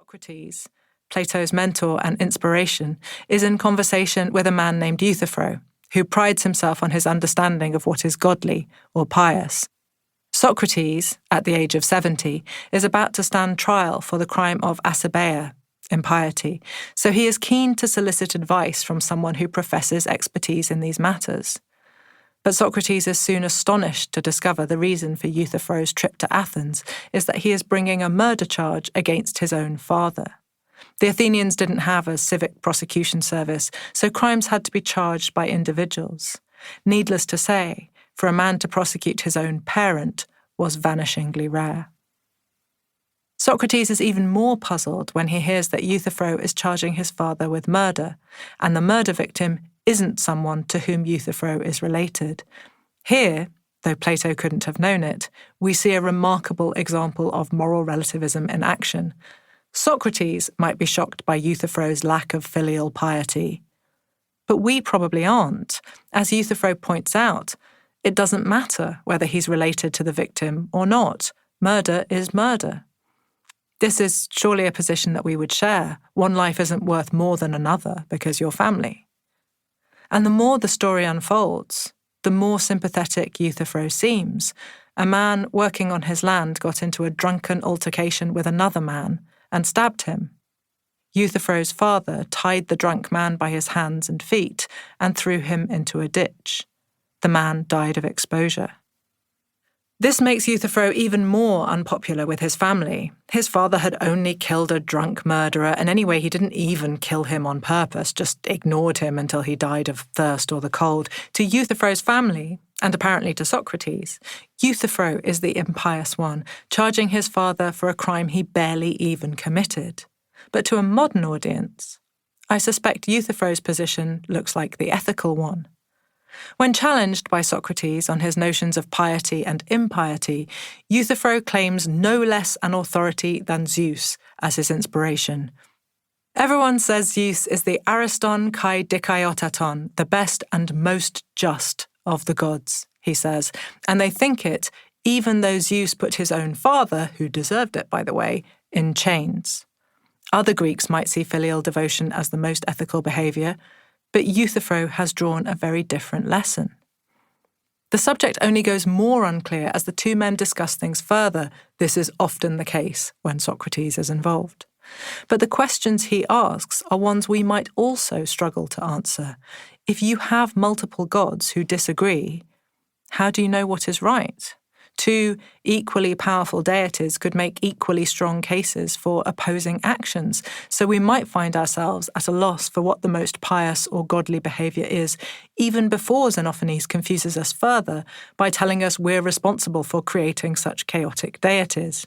Socrates, Plato's mentor and inspiration, is in conversation with a man named Euthyphro, who prides himself on his understanding of what is godly or pious. Socrates, at the age of 70, is about to stand trial for the crime of asabeia, impiety, so he is keen to solicit advice from someone who professes expertise in these matters. But Socrates is soon astonished to discover the reason for Euthyphro's trip to Athens is that he is bringing a murder charge against his own father. The Athenians didn't have a civic prosecution service, so crimes had to be charged by individuals. Needless to say, for a man to prosecute his own parent was vanishingly rare. Socrates is even more puzzled when he hears that Euthyphro is charging his father with murder, and the murder victim isn't someone to whom Euthyphro is related. Here, though Plato couldn't have known it, we see a remarkable example of moral relativism in action. Socrates might be shocked by Euthyphro's lack of filial piety. But we probably aren't. As Euthyphro points out, it doesn't matter whether he's related to the victim or not. Murder is murder. This is surely a position that we would share. One life isn't worth more than another because you're family. And the more the story unfolds, the more sympathetic Euthyphro seems. A man working on his land got into a drunken altercation with another man and stabbed him. Euthyphro's father tied the drunk man by his hands and feet and threw him into a ditch. The man died of exposure. This makes Euthyphro even more unpopular with his family. His father had only killed a drunk murderer, and anyway, he didn't even kill him on purpose, just ignored him until he died of thirst or the cold. To Euthyphro's family, and apparently to Socrates, Euthyphro is the impious one, charging his father for a crime he barely even committed. But to a modern audience, I suspect Euthyphro's position looks like the ethical one. When challenged by Socrates on his notions of piety and impiety, Euthyphro claims no less an authority than Zeus as his inspiration. Everyone says Zeus is the ariston kai dikaiotaton, the best and most just of the gods, he says, and they think it even though Zeus put his own father, who deserved it by the way, in chains. Other Greeks might see filial devotion as the most ethical behaviour, but Euthyphro has drawn a very different lesson. The subject only goes more unclear as the two men discuss things further. This is often the case when Socrates is involved. But the questions he asks are ones we might also struggle to answer. If you have multiple gods who disagree, how do you know what is right? Two equally powerful deities could make equally strong cases for opposing actions, so we might find ourselves at a loss for what the most pious or godly behaviour is, even before Xenophanes confuses us further by telling us we're responsible for creating such chaotic deities.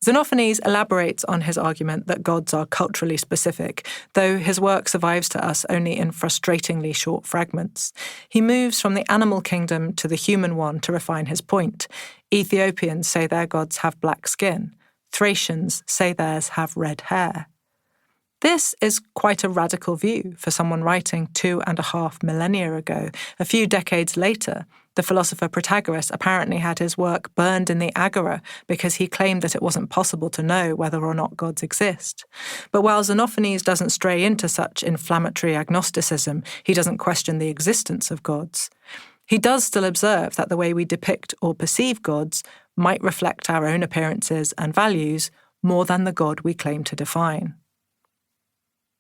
Xenophanes elaborates on his argument that gods are culturally specific, though his work survives to us only in frustratingly short fragments. He moves from the animal kingdom to the human one to refine his point. Ethiopians say their gods have black skin. Thracians say theirs have red hair. This is quite a radical view for someone writing 2.5 millennia ago. A few decades later, the philosopher Protagoras apparently had his work burned in the agora because he claimed that it wasn't possible to know whether or not gods exist. But while Xenophanes doesn't stray into such inflammatory agnosticism, he doesn't question the existence of gods. He does still observe that the way we depict or perceive gods might reflect our own appearances and values more than the god we claim to define.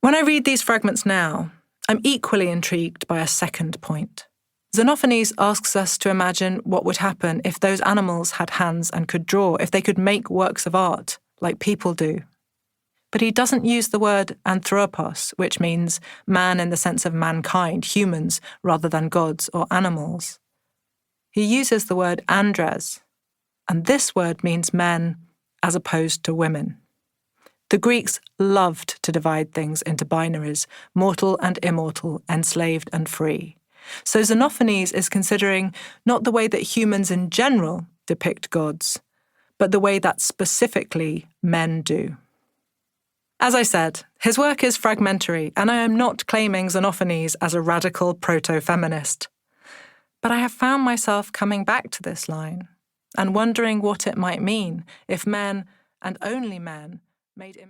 When I read these fragments now, I'm equally intrigued by a second point. Xenophanes asks us to imagine what would happen if those animals had hands and could draw, if they could make works of art, like people do. But he doesn't use the word anthropos, which means man in the sense of mankind, humans, rather than gods or animals. He uses the word andres, and this word means men as opposed to women. The Greeks loved to divide things into binaries, mortal and immortal, enslaved and free. So Xenophanes is considering not the way that humans in general depict gods, but the way that specifically men do. As I said, his work is fragmentary, and I am not claiming Xenophanes as a radical proto-feminist. But I have found myself coming back to this line and wondering what it might mean if men, and only men, made images.